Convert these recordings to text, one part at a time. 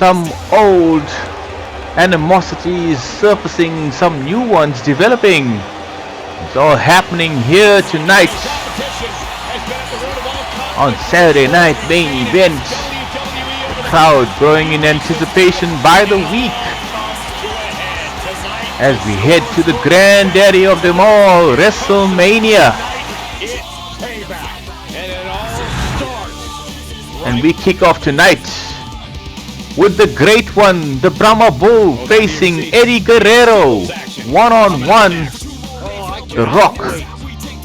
some old animosities surfacing, some new ones developing. It's all happening here tonight on Saturday night main event. The crowd growing in anticipation by the week as we head to the granddaddy of them all, WrestleMania. And we kick off tonight with the great one, the Brahma Bull, facing Eddie Guerrero, one-on-one. The Rock,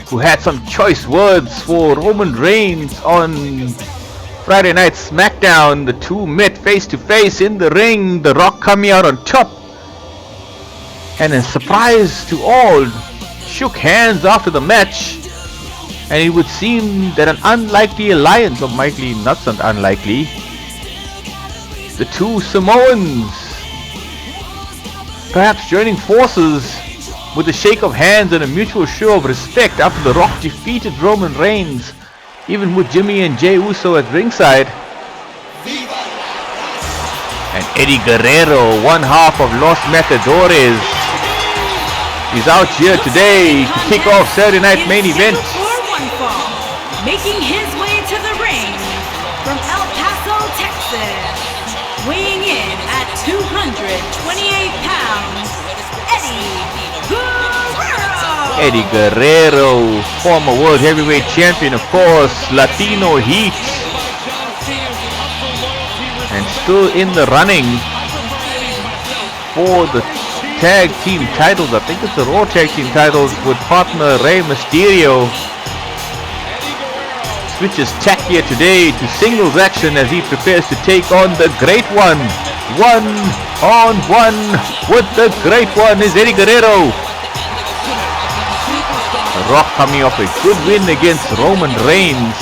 who had some choice words for Roman Reigns on Friday night SmackDown. The two met face to face in the ring, the Rock coming out on top, and a surprise to all, shook hands after the match. And it would seem that an unlikely alliance, or likely not so unlikely, the two Samoans perhaps joining forces with a shake of hands and a mutual show of respect after The Rock defeated Roman Reigns, even with Jimmy and Jey Uso at ringside. And Eddie Guerrero, one half of Los Matadores, is out here today to kick off Saturday night main event. Making his way to the ring from El Paso, Texas, weighing in at 228 pounds, Eddie Guerrero, former world heavyweight champion, of course, Latino Heat, and still in the running for the tag team titles. I think it's the Raw tag team titles with partner Rey Mysterio. Switches tack here today to singles action as he prepares to take on the Great One. One-on-one with the Great One is Eddie Guerrero. The Rock coming off a good win against Roman Reigns,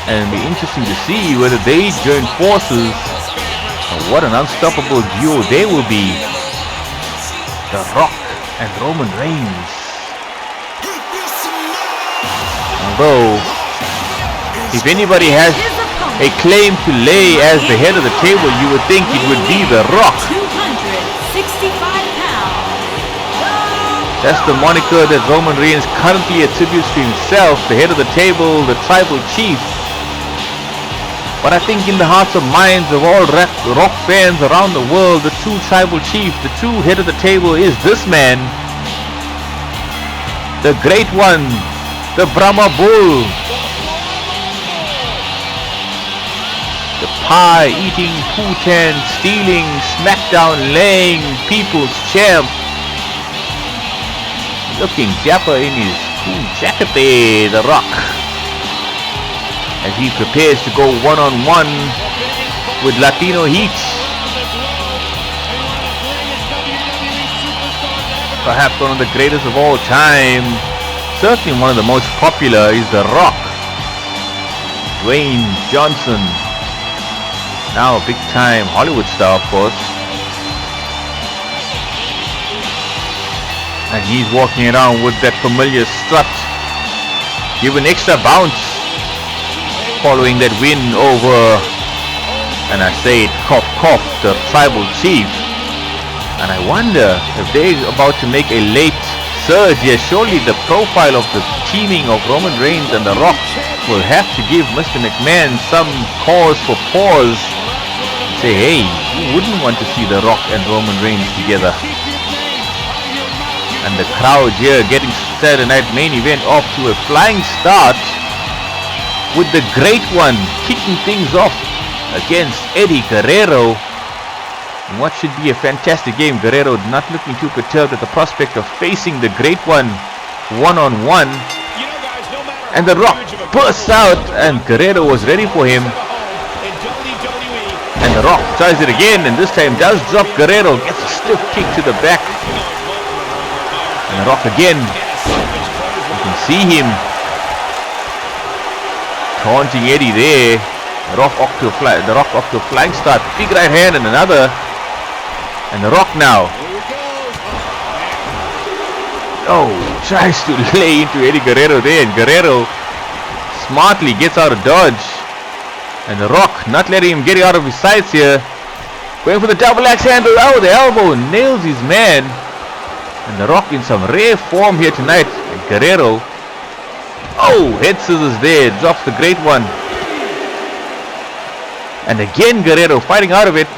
and it'll be interesting to see whether they join forces. And what an unstoppable duo they will be, The Rock and Roman Reigns. Although, if anybody has a claim to lay as the head of the table, you would think it would be The Rock. 265 pounds. That's the moniker that Roman Reigns currently attributes to himself, the head of the table, the tribal chief. But I think in the hearts and minds of all Rock fans around the world, the true tribal chief, the true head of the table is this man, the Great One, the Brahma Bull, the pie-eating, Putan stealing, SmackDown laying people's champ, looking dapper in his cool jacket there, The Rock, as he prepares to go one-on-one with Latino Heat. Perhaps one of the greatest of all time, certainly one of the most popular, is The Rock, Dwayne Johnson. Now a big time Hollywood star, of course. And he's walking around with that familiar strut, given extra bounce following that win over, and I say it, cough cough, the tribal chief. And I wonder if they're about to make a late surge here. Surely the profile of the teaming of Roman Reigns and The Rock will have to give Mr. McMahon some cause for pause. Say, hey, who wouldn't want to see The Rock and Roman Reigns together? And the crowd here getting Saturday night main event off to a flying start with the Great One kicking things off against Eddie Guerrero. And what should be a fantastic game. Guerrero not looking too perturbed at the prospect of facing the Great One one-on-one. And The Rock bursts out, and Guerrero was ready for him. And The Rock tries it again, and this time does drop Guerrero, gets a stiff kick to the back. And The Rock again, you can see him taunting Eddie there. The Rock off to a flying start, big right hand and another. And The Rock now, tries to lay into Eddie Guerrero there, and Guerrero smartly gets out of dodge. And The Rock not letting him get out of his sights here. Going for the double axe handle. Oh, the elbow nails his man. And The Rock in some rare form here tonight. And Guerrero. Oh, head scissors there. Drops the great one. And again Guerrero fighting out of it.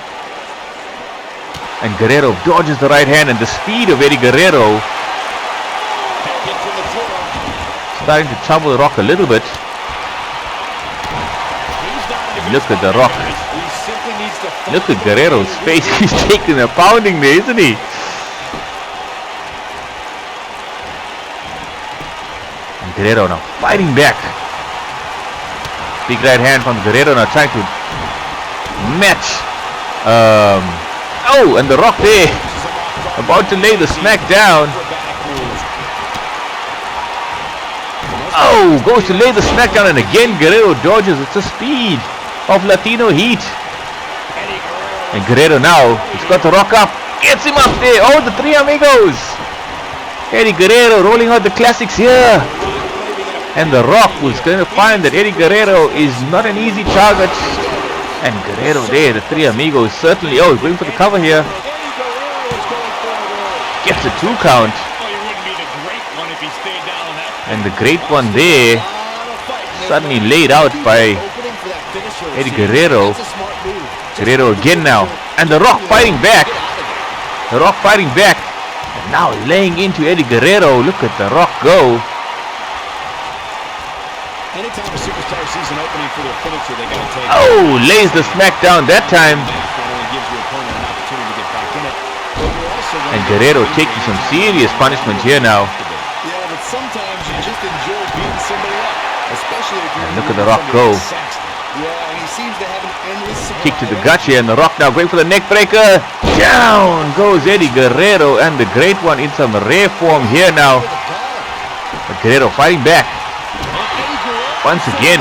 And Guerrero dodges the right hand, and the speed of Eddie Guerrero starting to trouble The Rock a little bit. Look at The Rock. Look at Guerrero's face. He's taking a pounding there, isn't he? And Guerrero now fighting back. Big right hand from Guerrero now trying to match. Oh, and The Rock there. About to lay the SmackDown. Oh, goes to lay the SmackDown, and again Guerrero dodges. It's the speed of Latino Heat. And Guerrero now, he's got The Rock up. Gets him up there. Oh, the three amigos. Eddie Guerrero rolling out the classics here. And The Rock was going to find that Eddie Guerrero is not an easy target. And Guerrero there, the three amigos certainly. Oh, going for the cover here. Gets a 2 count. And the great one there, suddenly laid out by Eddie Guerrero. Guerrero again now. And The Rock fighting back. The Rock fighting back. And now laying into Eddie Guerrero. Look at The Rock go. Anytime a superstar sees an opening for their finisher, they gotta take it. Oh, lays the SmackDown that time. And Guerrero taking some serious punishment here now. Yeah, but sometimes you just enjoy beating somebody up, especially if you're. And look at The Rock go. Yeah, and he seems to have an endless Kick to the gut here, and The Rock now going for the neck breaker. Down goes Eddie Guerrero, and the great one in some rare form here now. But Guerrero fighting back. Once again,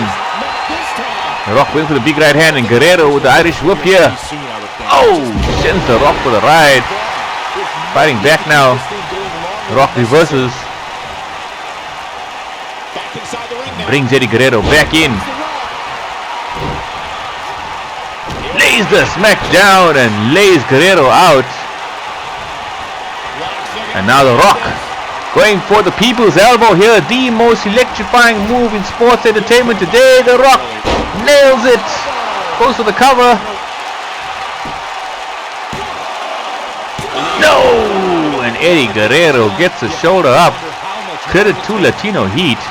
The Rock going for the big right hand, and Guerrero with the Irish whip here. Oh, sends The Rock for the ride. Fighting back now. The Rock reverses. Brings Eddie Guerrero back in. Lays the SmackDown and lays Guerrero out. And now The Rock going for the people's elbow here. The most electrifying move in sports entertainment today. The Rock nails it. Goes for the cover. No! And Eddie Guerrero gets the shoulder up. Credit to Latino Heat.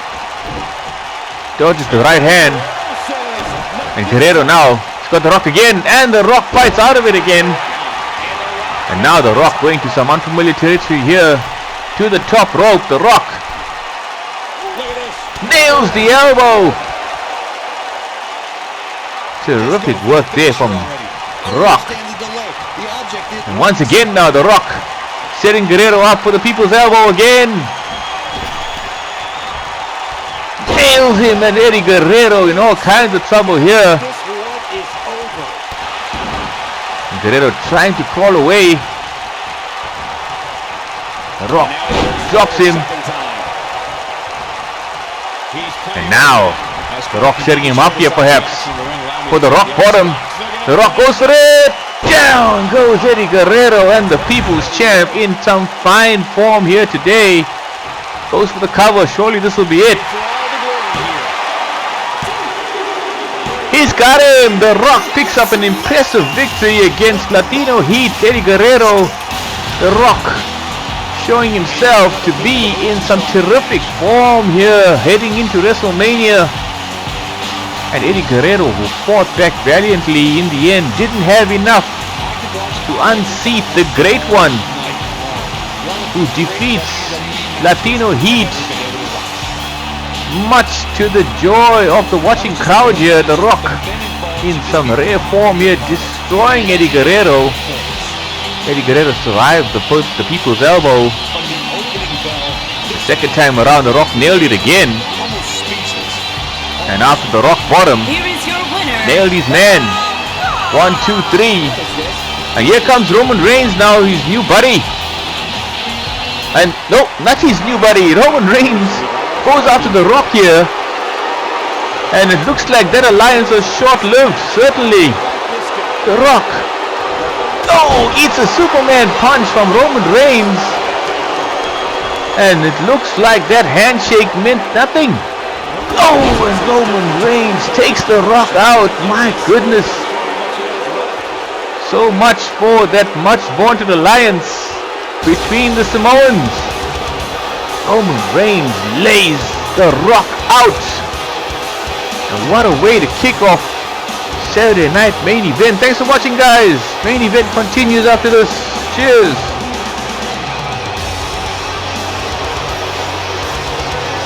Dodges the right hand. And Guerrero now, he's got The Rock again. And The Rock fights out of it again. And now The Rock going to some unfamiliar territory here. To the top rope, The Rock nails the elbow. Terrific work there from Rock. And once again now The Rock setting Guerrero up for the people's elbow again. Nails him, and Eddie Guerrero in all kinds of trouble here. And Guerrero trying to crawl away. The Rock drops him. And now The Rock setting him up here perhaps for the Rock bottom. The Rock goes for it. Down goes Eddie Guerrero, and the people's champ in some fine form here today. Goes for the cover. Surely this will be it. He's got him. The Rock picks up an impressive victory against Latino Heat Eddie Guerrero. The Rock showing himself to be in some terrific form here heading into WrestleMania. And Eddie Guerrero, who fought back valiantly in the end, didn't have enough to unseat the great one who defeats Latino Heat. Much to the joy of the watching crowd here. The Rock in some rare form here, destroying Eddie Guerrero. Eddie Guerrero survived the people's elbow. The second time around, The Rock nailed it again. And after The Rock bottom, nailed his man. 1, 2, 3. And here comes Roman Reigns now, his new buddy. And no, not his new buddy. Roman Reigns goes after The Rock here. And it looks like that alliance was short-lived, certainly. The Rock Oh, it's a Superman punch from Roman Reigns. And it looks like that handshake meant nothing. Oh, and Roman Reigns takes The Rock out. My goodness. So much for that much vaunted alliance between the Samoans. Roman Reigns lays The Rock out. And what a way to kick off Saturday night main event. Thanks for watching, guys. Main event continues after this. Cheers.